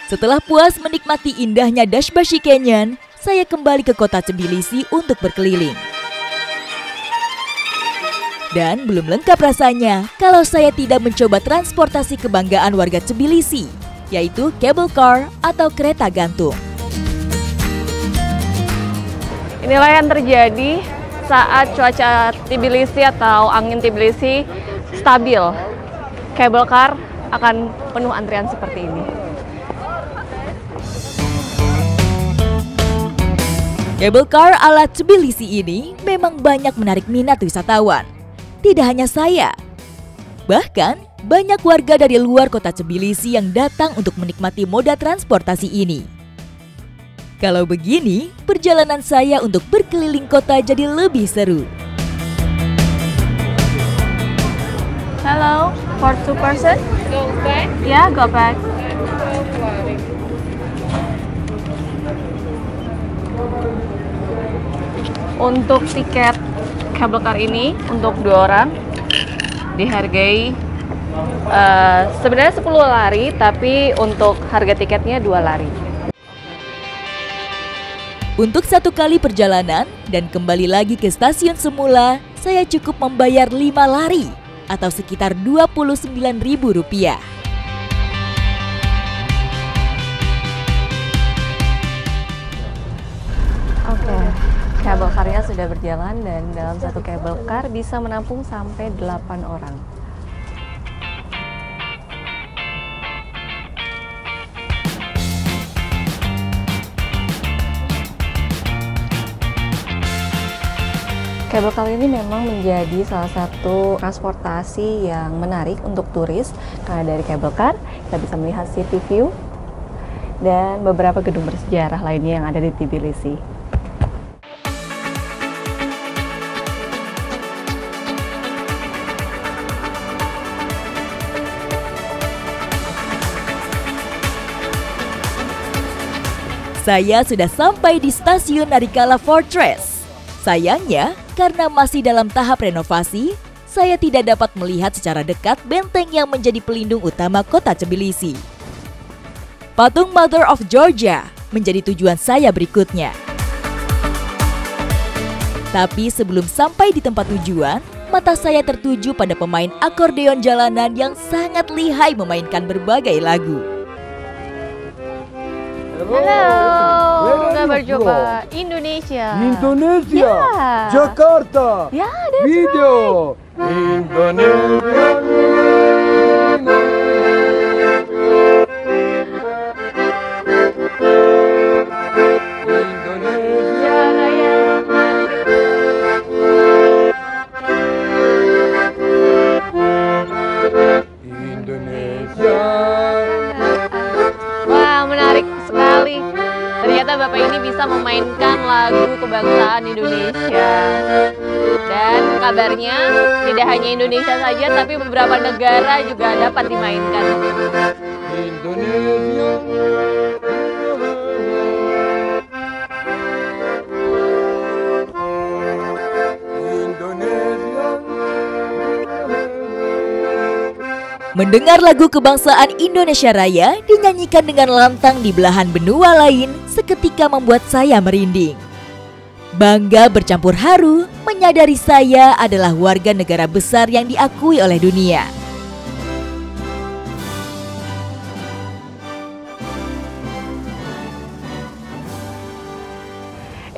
Setelah puas menikmati indahnya Dashbashi Canyon, saya kembali ke kota Tbilisi untuk berkeliling. Dan belum lengkap rasanya kalau saya tidak mencoba transportasi kebanggaan warga Tbilisi, yaitu cable car atau kereta gantung. Inilah yang terjadi saat cuaca Tbilisi atau angin Tbilisi stabil. Cable car akan penuh antrian seperti ini. Cable car ala Tbilisi ini memang banyak menarik minat wisatawan. Tidak hanya saya, bahkan banyak warga dari luar kota Tbilisi yang datang untuk menikmati moda transportasi ini. Kalau begini, perjalanan saya untuk berkeliling kota jadi lebih seru. Hello, for two person? Go back. Yeah, go back. Untuk tiket cable car ini untuk 2 orang dihargai sebenarnya 10 lari, tapi untuk harga tiketnya 2 lari. Untuk 1 kali perjalanan dan kembali lagi ke stasiun semula, saya cukup membayar 5 lari atau sekitar Rp29.000. Oke, cable car-nya sudah berjalan dan dalam satu cable car bisa menampung sampai 8 orang. Cable car ini memang menjadi salah satu transportasi yang menarik untuk turis karena dari cable car kita bisa melihat city view dan beberapa gedung bersejarah lainnya yang ada di Tbilisi. Saya sudah sampai di stasiun Narikala Fortress. Sayangnya, karena masih dalam tahap renovasi, saya tidak dapat melihat secara dekat benteng yang menjadi pelindung utama kota Tbilisi. Patung Mother of Georgia menjadi tujuan saya berikutnya. Tapi sebelum sampai di tempat tujuan, mata saya tertuju pada pemain akordeon jalanan yang sangat lihai memainkan berbagai lagu. Halo, kita berjumpa Indonesia. Indonesia, Yeah. Jakarta, Ya, that's video, Indonesia. Indonesia Raya. Indonesia. Wah, menarik sekali. Ternyata Bapak ini bisa memainkan lagu kebangsaan Indonesia. Dan kabarnya tidak hanya Indonesia saja, tapi beberapa negara juga dapat dimainkan. Indonesia. Mendengar lagu kebangsaan Indonesia Raya dinyanyikan dengan lantang di belahan benua lain seketika membuat saya merinding. Bangga bercampur haru menyadari saya adalah warga negara besar yang diakui oleh dunia.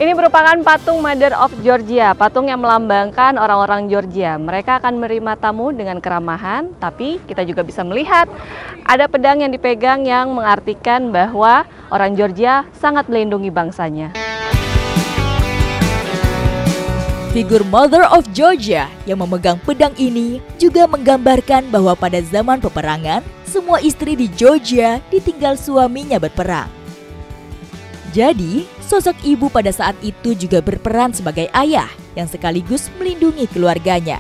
Ini merupakan patung Mother of Georgia, patung yang melambangkan orang-orang Georgia. Mereka akan menerima tamu dengan keramahan, tapi kita juga bisa melihat ada pedang yang dipegang yang mengartikan bahwa orang Georgia sangat melindungi bangsanya. Figur Mother of Georgia yang memegang pedang ini juga menggambarkan bahwa pada zaman peperangan, semua istri di Georgia ditinggal suaminya berperang. Jadi, sosok ibu pada saat itu juga berperan sebagai ayah yang sekaligus melindungi keluarganya.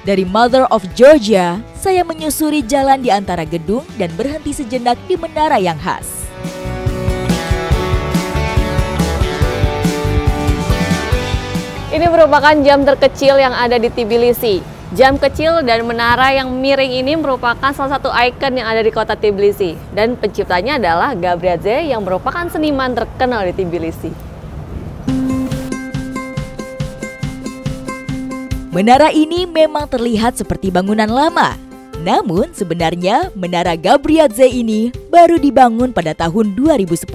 Dari Mother of Georgia, saya menyusuri jalan di antara gedung dan berhenti sejenak di menara yang khas. Ini merupakan jam terkecil yang ada di Tbilisi. Jam kecil dan menara yang miring ini merupakan salah satu ikon yang ada di kota Tbilisi. Dan penciptanya adalah Gabriadze yang merupakan seniman terkenal di Tbilisi. Menara ini memang terlihat seperti bangunan lama. Namun sebenarnya Menara Gabriadze ini baru dibangun pada tahun 2010.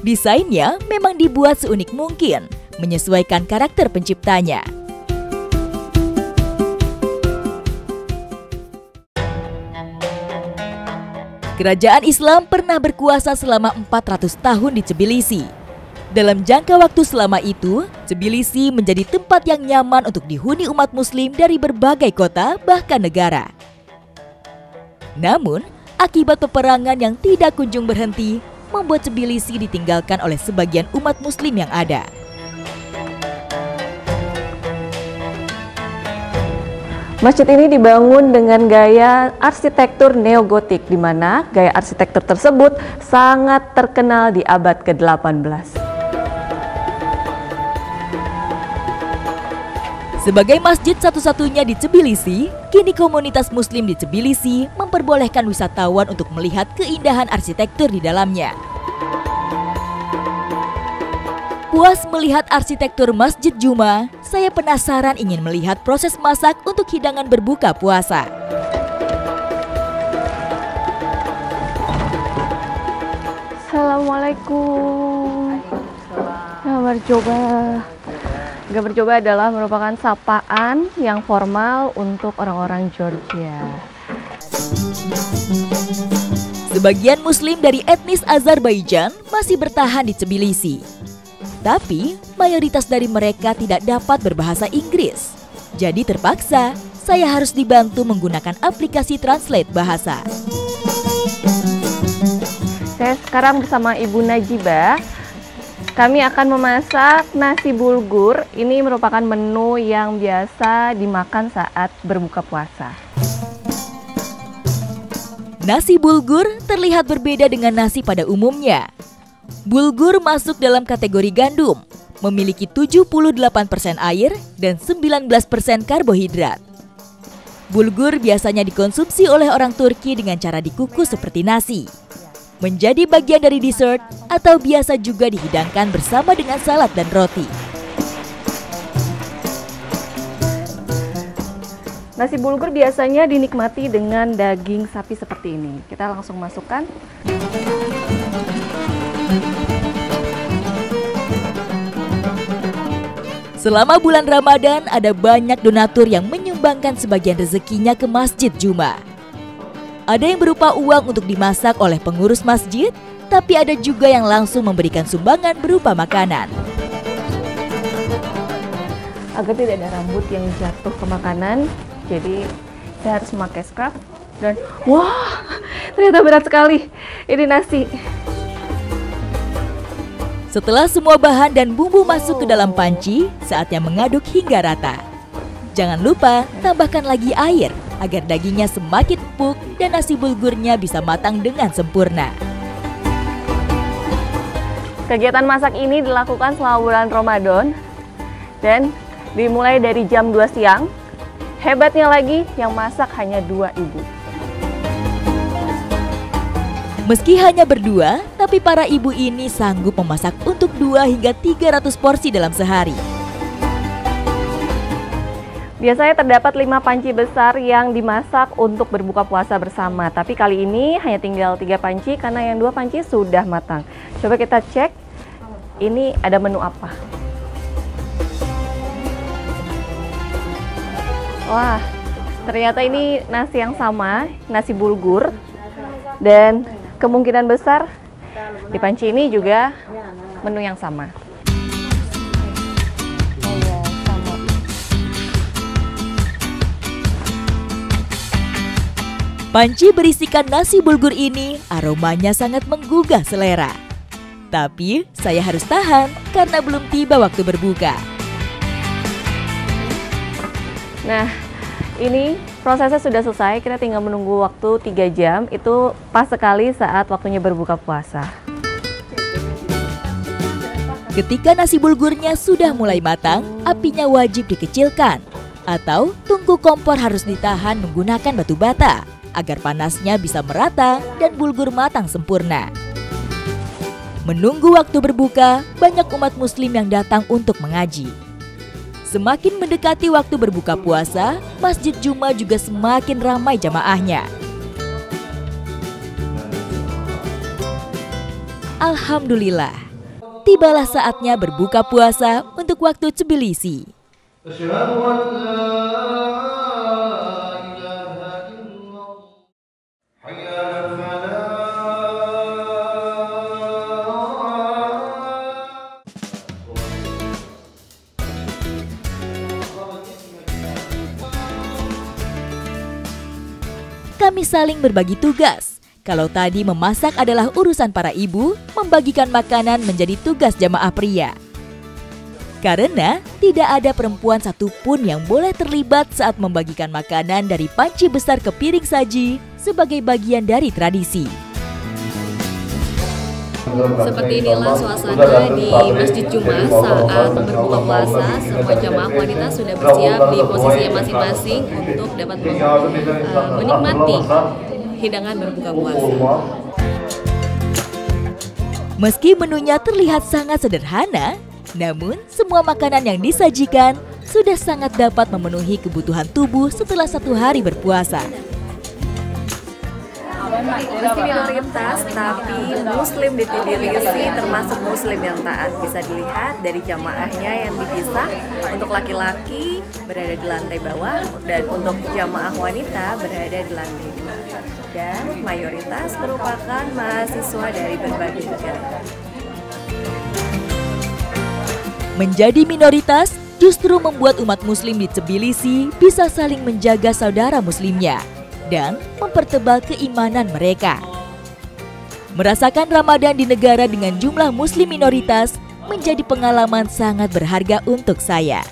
Desainnya memang dibuat seunik mungkin, menyesuaikan karakter penciptanya. Kerajaan Islam pernah berkuasa selama 400 tahun di Tbilisi. Dalam jangka waktu selama itu, Tbilisi menjadi tempat yang nyaman untuk dihuni umat muslim dari berbagai kota bahkan negara. Namun, akibat peperangan yang tidak kunjung berhenti, membuat Tbilisi ditinggalkan oleh sebagian umat muslim yang ada. Masjid ini dibangun dengan gaya arsitektur neogotik, di mana gaya arsitektur tersebut sangat terkenal di abad ke-18. Sebagai masjid satu-satunya di Tbilisi, kini komunitas muslim di Tbilisi memperbolehkan wisatawan untuk melihat keindahan arsitektur di dalamnya. Puas melihat arsitektur Masjid Juma, saya penasaran ingin melihat proses masak untuk hidangan berbuka puasa. Assalamualaikum. Gabar coba adalah merupakan sapaan yang formal untuk orang-orang Georgia. Sebagian muslim dari etnis Azerbaijan masih bertahan di Tbilisi. Tapi, mayoritas dari mereka tidak dapat berbahasa Inggris. Jadi terpaksa, saya harus dibantu menggunakan aplikasi translate bahasa. Saya sekarang bersama Ibu Najibah. Kami akan memasak nasi bulgur. Ini merupakan menu yang biasa dimakan saat berbuka puasa. Nasi bulgur terlihat berbeda dengan nasi pada umumnya. Bulgur masuk dalam kategori gandum, memiliki 78% air dan 19% karbohidrat. Bulgur biasanya dikonsumsi oleh orang Turki dengan cara dikukus seperti nasi, menjadi bagian dari dessert atau biasa juga dihidangkan bersama dengan salad dan roti. Nasi bulgur biasanya dinikmati dengan daging sapi seperti ini. Kita langsung masukkan. Selama bulan Ramadan, ada banyak donatur yang menyumbangkan sebagian rezekinya ke Masjid Juma. Ada yang berupa uang untuk dimasak oleh pengurus masjid, tapi ada juga yang langsung memberikan sumbangan berupa makanan. Agar tidak ada rambut yang jatuh ke makanan, jadi saya harus memakai scrub. Dan wah, ternyata berat sekali ini nasi. Setelah semua bahan dan bumbu masuk ke dalam panci, saatnya mengaduk hingga rata. Jangan lupa tambahkan lagi air agar dagingnya semakin empuk dan nasi bulgurnya bisa matang dengan sempurna. Kegiatan masak ini dilakukan selama bulan Ramadan dan dimulai dari jam 2 siang. Hebatnya lagi, yang masak hanya 2 ibu. Meski hanya berdua, tapi para ibu ini sanggup memasak untuk 2 hingga 300 porsi dalam sehari. Biasanya terdapat 5 panci besar yang dimasak untuk berbuka puasa bersama. Tapi kali ini hanya tinggal 3 panci karena yang 2 panci sudah matang. Coba kita cek, ini ada menu apa. Wah, ternyata ini nasi yang sama, nasi bulgur. Dan kemungkinan besar di panci ini juga menu yang sama. Panci berisikan nasi bulgur ini aromanya sangat menggugah selera. Tapi saya harus tahan karena belum tiba waktu berbuka. Nah, ini prosesnya sudah selesai, kita tinggal menunggu waktu 3 jam, itu pas sekali saat waktunya berbuka puasa. Ketika nasi bulgurnya sudah mulai matang, apinya wajib dikecilkan Atau tungku kompor harus ditahan menggunakan batu bata agar panasnya bisa merata dan bulgur matang sempurna. Menunggu waktu berbuka, banyak umat muslim yang datang untuk mengaji. Semakin mendekati waktu berbuka puasa, Masjid Juma juga semakin ramai jamaahnya. Alhamdulillah, tibalah saatnya berbuka puasa untuk waktu Tbilisi. Kami saling berbagi tugas. Kalau tadi memasak adalah urusan para ibu, membagikan makanan menjadi tugas jamaah pria. Karena tidak ada perempuan satupun yang boleh terlibat saat membagikan makanan dari panci besar ke piring saji sebagai bagian dari tradisi. Seperti inilah suasana di Masjid Juma saat berbuka puasa. Semua jamaah wanita sudah bersiap di posisinya masing-masing untuk dapat menikmati hidangan berbuka puasa. Meski menunya terlihat sangat sederhana, namun semua makanan yang disajikan sudah sangat dapat memenuhi kebutuhan tubuh setelah 1 hari berpuasa. Meski minoritas, tapi muslim di Tbilisi termasuk muslim yang taat. Bisa dilihat dari jamaahnya yang dipisah. Untuk laki-laki berada di lantai bawah dan untuk jamaah wanita berada di lantai 2. Dan mayoritas merupakan mahasiswa dari berbagai negara. Menjadi minoritas justru membuat umat muslim di Tbilisi bisa saling menjaga saudara muslimnya dan mempertebal keimanan mereka. Merasakan Ramadan di negara dengan jumlah muslim minoritas menjadi pengalaman sangat berharga untuk saya.